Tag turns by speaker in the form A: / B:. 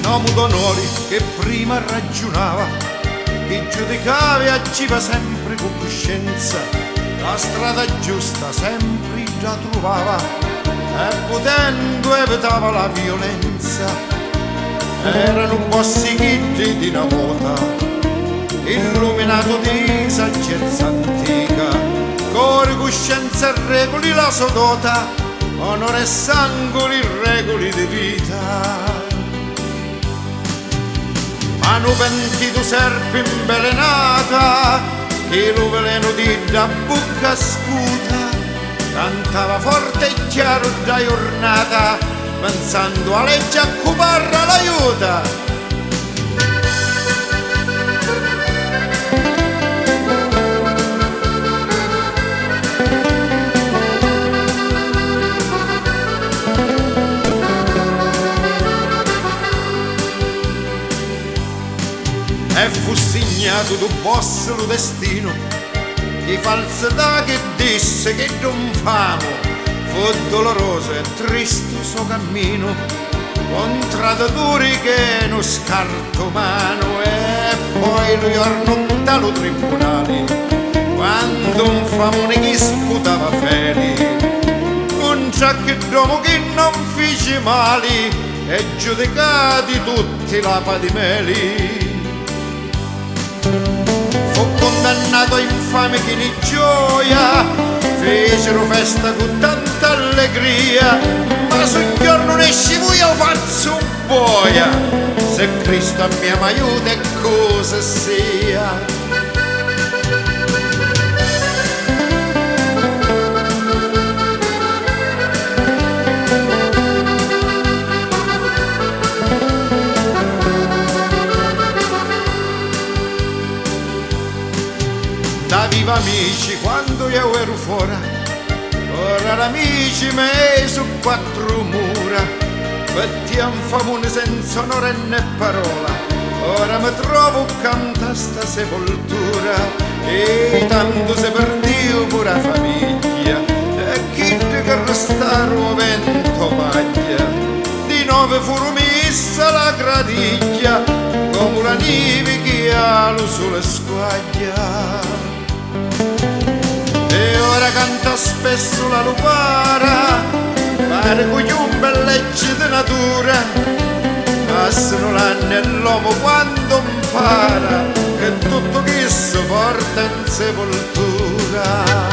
A: uomo d'onore che prima ragionava, che giudicava e agiva sempre con coscienza, la strada giusta sempre già trovava e potendo evitava la violenza. Erano bossi chigli di una volta, illuminato di saggezza antica, con coscienza e regoli la sodota, onore e sangue, regoli di vita. Mano pentito serpe invelenata, che lo veleno di da bocca sputa, cantava forte e chiaro da giornata, pensando a legge a cuparra l'aiuta. E fu segnato do boss lo destino, di falsità che disse che non famo, fu doloroso e triste suo cammino, con traditori che non scarto mano. E poi lo giorno dallo tribunale, quando un famone che sputava feri, un giaccheddomo che non fece mali, e giudicati tutti la padimeli. Fu condannato a infame che di gioia, fecero festa con tanta allegria, ma sul giorno ne scivuia o faccio boia, se Cristo mi aiuta e cosa sia. Da viva amici quando io ero fuori, ora amici miei su quattro mura, mettiam famone senza onore né parola, ora mi trovo accanto a sta sepoltura, e tanto se perdio pure la famiglia, e chi che restarono vento paglia, di nove fu messa la gradiglia, come la neve che ha lo sole squaglia. E ora canta spesso la lupara, pare con un bellegge di natura, passano l'anno e l'uomo quando impara che tutto che si porta in sepoltura.